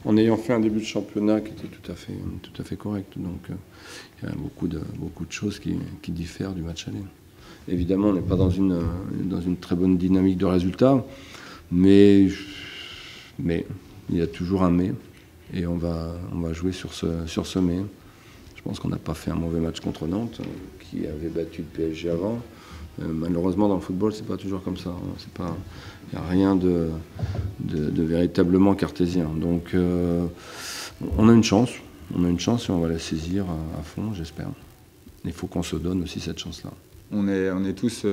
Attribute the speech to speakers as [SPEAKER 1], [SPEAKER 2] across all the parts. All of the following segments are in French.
[SPEAKER 1] en ayant fait un début de championnat qui était tout à fait correct. Donc il y a beaucoup de choses qui diffèrent du match aller. Évidemment, on n'est pas dans une très bonne dynamique de résultats, mais il y a toujours un mais, et on va jouer sur ce mais. Je pense qu'on n'a pas fait un mauvais match contre Nantes, qui avait battu le PSG avant. Malheureusement, dans le football, c'est pas toujours comme ça. Il n'y a rien de véritablement cartésien. Donc, on a une chance et on va la saisir à fond, j'espère. Il faut qu'on se donne aussi cette chance-là.
[SPEAKER 2] On est tous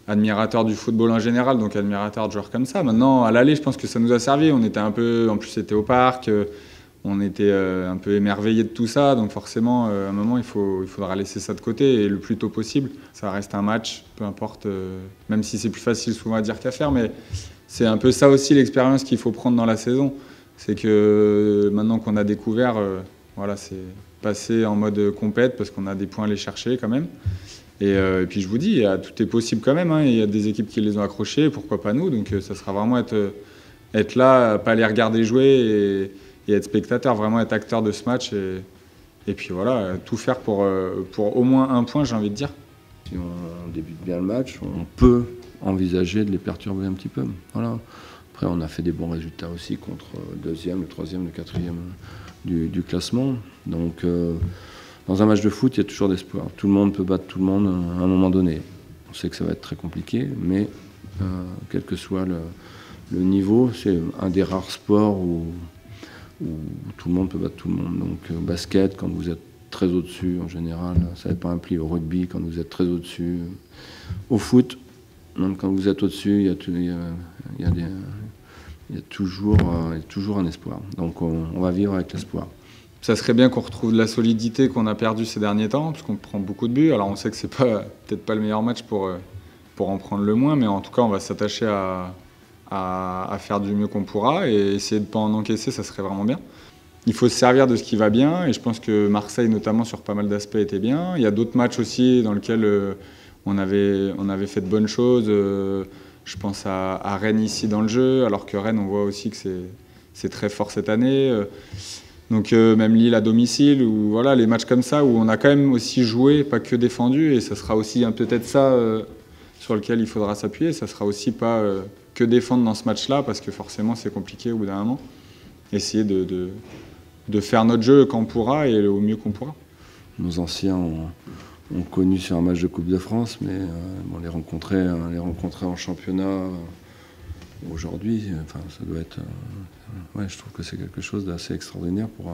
[SPEAKER 2] admirateurs du football en général, donc admirateurs de joueurs comme ça. Maintenant, à l'aller, je pense que ça nous a servi. On était un peu, en plus, c'était au parc. On était un peu émerveillés de tout ça, donc forcément, à un moment, il faudra laisser ça de côté, et le plus tôt possible. Ça reste un match, peu importe, même si c'est plus facile souvent à dire qu'à faire, mais c'est un peu ça aussi l'expérience qu'il faut prendre dans la saison. C'est que maintenant qu'on a découvert, voilà, c'est passer en mode compète, parce qu'on a des points à aller chercher quand même. Et puis je vous dis, tout est possible quand même, hein. Il y a des équipes qui les ont accrochés, pourquoi pas nous, donc ça sera vraiment être là, pas les regarder jouer et être spectateur, vraiment être acteur de ce match et puis voilà, tout faire pour au moins un point, j'ai envie de dire.
[SPEAKER 1] Si on débute bien le match, on peut envisager de les perturber un petit peu. Voilà. Après, on a fait des bons résultats aussi contre le deuxième, le troisième, le quatrième du classement. Donc, dans un match de foot, il y a toujours d'espoir. Tout le monde peut battre tout le monde à un moment donné. On sait que ça va être très compliqué, mais quel que soit le niveau, c'est un des rares sports où tout le monde peut battre tout le monde. Donc basket, quand vous êtes très au-dessus, en général, ça n'est pas un pli. Au rugby, quand vous êtes très au-dessus. Au foot, même quand vous êtes au-dessus, il y a toujours un espoir. Donc on va vivre avec l'espoir.
[SPEAKER 2] Ça serait bien qu'on retrouve de la solidité qu'on a perdue ces derniers temps, parce qu'on prend beaucoup de buts. Alors on sait que c'est peut-être pas le meilleur match pour en prendre le moins, mais en tout cas on va s'attacher à faire du mieux qu'on pourra et essayer de ne pas en encaisser, ça serait vraiment bien. Il faut se servir de ce qui va bien et je pense que Marseille, notamment sur pas mal d'aspects, était bien. Il y a d'autres matchs aussi dans lesquels on avait fait de bonnes choses. Je pense à Rennes ici dans le jeu, alors que Rennes, on voit aussi que c'est très fort cette année. Donc même Lille à domicile, ou voilà, les matchs comme ça où on a quand même aussi joué, pas que défendu, et ça sera aussi peut-être ça sur lequel il faudra s'appuyer. Ça sera aussi pas que défendre dans ce match-là, parce que forcément c'est compliqué au bout d'un moment. Essayer de faire notre jeu quand on pourra et au mieux qu'on pourra.
[SPEAKER 1] Nos anciens ont connu sur un match de Coupe de France, mais bon, les rencontrer en championnat aujourd'hui, enfin, ça doit être. Ouais, je trouve que c'est quelque chose d'assez extraordinaire pour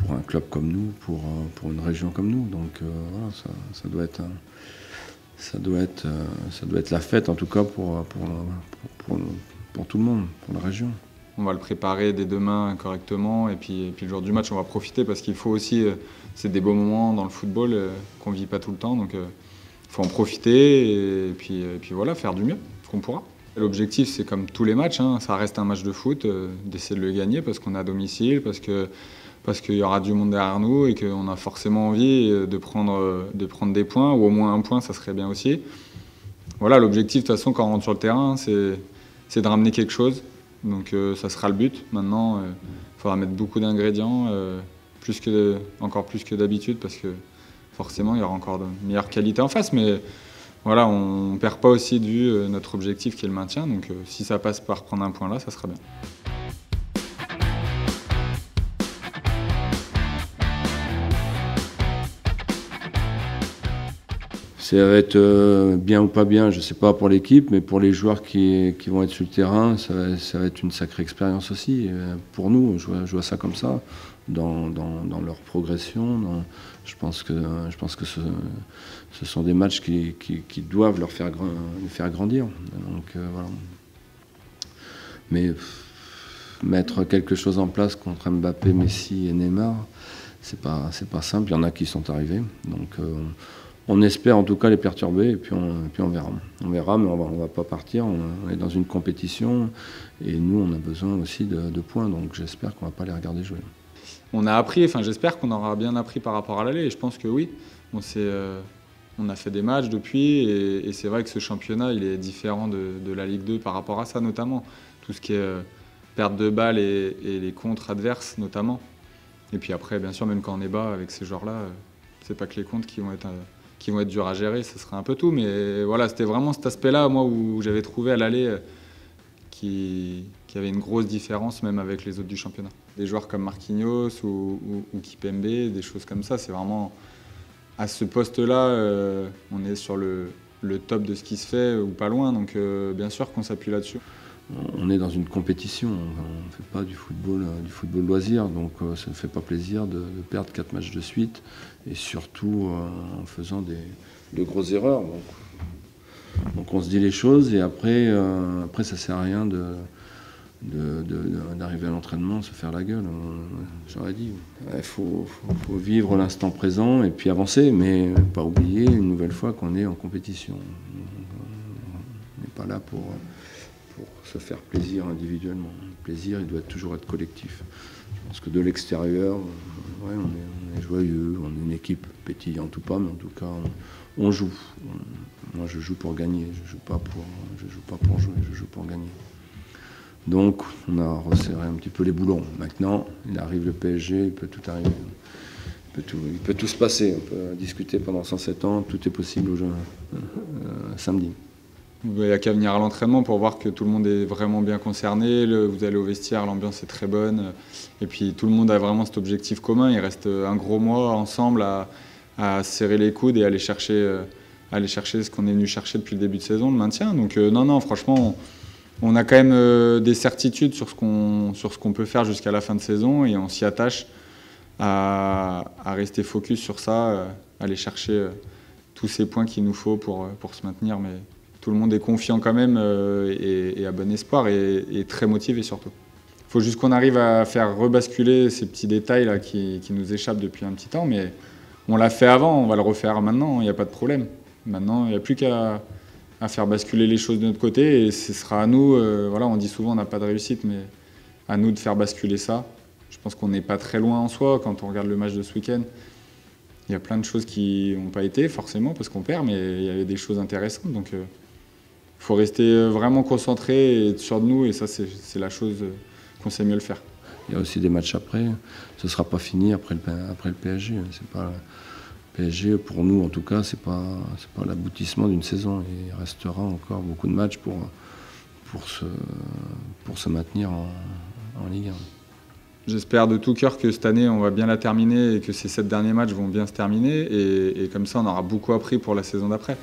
[SPEAKER 1] un club comme nous, pour une région comme nous. Donc voilà, ça doit être la fête en tout cas pour tout le monde, pour la région.
[SPEAKER 2] On va le préparer dès demain correctement et puis le jour du match on va profiter parce qu'il faut aussi, c'est des beaux moments dans le football qu'on ne vit pas tout le temps, donc il faut en profiter et puis voilà, faire du mieux qu'on pourra. L'objectif c'est comme tous les matchs, hein, ça reste un match de foot, d'essayer de le gagner parce qu'on est à domicile, parce qu'il y aura du monde derrière nous et qu'on a forcément envie de prendre des points, ou au moins un point, ça serait bien aussi. Voilà, l'objectif de toute façon quand on rentre sur le terrain, c'est de ramener quelque chose. Donc ça sera le but. Maintenant, il faudra mettre beaucoup d'ingrédients, encore plus que d'habitude, parce que forcément, il y aura encore de meilleures qualités en face. Mais voilà, on ne perd pas aussi de vue notre objectif qui est le maintien. Donc si ça passe par prendre un point là, ça sera bien.
[SPEAKER 1] Ça va être bien ou pas bien, je ne sais pas pour l'équipe, mais pour les joueurs qui vont être sur le terrain, ça va être une sacrée expérience aussi. Pour nous, je vois ça comme ça, dans leur progression. Je pense que ce sont des matchs qui doivent leur faire grandir. Donc, voilà. Mais mettre quelque chose en place contre Mbappé, Messi et Neymar, c'est pas simple. Il y en a qui sont arrivés. Donc, on espère en tout cas les perturber et puis on verra. On verra, mais on va pas partir. On est dans une compétition et nous, on a besoin aussi de points. Donc j'espère qu'on va pas les regarder jouer.
[SPEAKER 2] On a appris, enfin j'espère qu'on aura bien appris par rapport à l'aller. Et je pense que oui. On a fait des matchs depuis et c'est vrai que ce championnat, il est différent de la Ligue 2 par rapport à ça notamment. Tout ce qui est perte de balles et les contres adverses notamment. Et puis après, bien sûr, même quand on est bas avec ces joueurs-là, c'est pas que les contres qui vont être durs à gérer, ça sera un peu tout. Mais voilà, c'était vraiment cet aspect-là, moi, où j'avais trouvé à l'aller qui avait une grosse différence même avec les autres du championnat. Des joueurs comme Marquinhos ou Kipembe, des choses comme ça, c'est vraiment à ce poste-là, on est sur le top de ce qui se fait ou pas loin, donc bien sûr qu'on s'appuie là-dessus.
[SPEAKER 1] On est dans une compétition, on ne fait pas du football loisir, donc ça ne fait pas plaisir de perdre 4 matchs de suite, et surtout en faisant de grosses erreurs. Donc on se dit les choses, et après ça ne sert à rien d'arriver à l'entraînement, se faire la gueule. J'aurais dit, il faut vivre l'instant présent et puis avancer, mais pas oublier une nouvelle fois qu'on est en compétition. On n'est pas là pour se faire plaisir individuellement. Le plaisir, il doit toujours être collectif. Je pense que de l'extérieur, ouais, on est joyeux, on est une équipe pétillante ou pas, mais en tout cas, on joue. Moi, je joue pour gagner, je joue pas pour jouer, je joue pour gagner. Donc, on a resserré un petit peu les boulons. Maintenant, il arrive le PSG, il peut tout arriver. Il peut tout se passer. On peut discuter pendant 107 ans, tout est possible samedi.
[SPEAKER 2] Il n'y a qu'à venir à l'entraînement pour voir que tout le monde est vraiment bien concerné. Vous allez au vestiaire, l'ambiance est très bonne. Et puis tout le monde a vraiment cet objectif commun. Il reste un gros mois ensemble à serrer les coudes et aller chercher ce qu'on est venu chercher depuis le début de saison, le maintien. Donc non, franchement, on a quand même des certitudes sur ce qu'on peut faire jusqu'à la fin de saison et on s'y attache à rester focus sur ça, aller chercher tous ces points qu'il nous faut pour se maintenir. Mais tout le monde est confiant quand même et a bon espoir et très motivé surtout. Il faut juste qu'on arrive à faire rebasculer ces petits détails là qui nous échappent depuis un petit temps, mais on l'a fait avant, on va le refaire maintenant, il n'y a pas de problème. Maintenant, il n'y a plus qu'à faire basculer les choses de notre côté et ce sera à nous, voilà, on dit souvent on n'a pas de réussite, mais à nous de faire basculer ça. Je pense qu'on n'est pas très loin en soi quand on regarde le match de ce week-end. Il y a plein de choses qui n'ont pas été forcément parce qu'on perd, mais il y avait des choses intéressantes. Donc il faut rester vraiment concentré et être sûr de nous et ça c'est la chose qu'on sait mieux le faire.
[SPEAKER 1] Il y a aussi des matchs après, ce ne sera pas fini après le PSG. C'est pas, le PSG, pour nous en tout cas, c'est pas l'aboutissement d'une saison. Il restera encore beaucoup de matchs pour se maintenir en Ligue 1.
[SPEAKER 2] J'espère de tout cœur que cette année on va bien la terminer et que ces 7 derniers matchs vont bien se terminer et comme ça on aura beaucoup appris pour la saison d'après.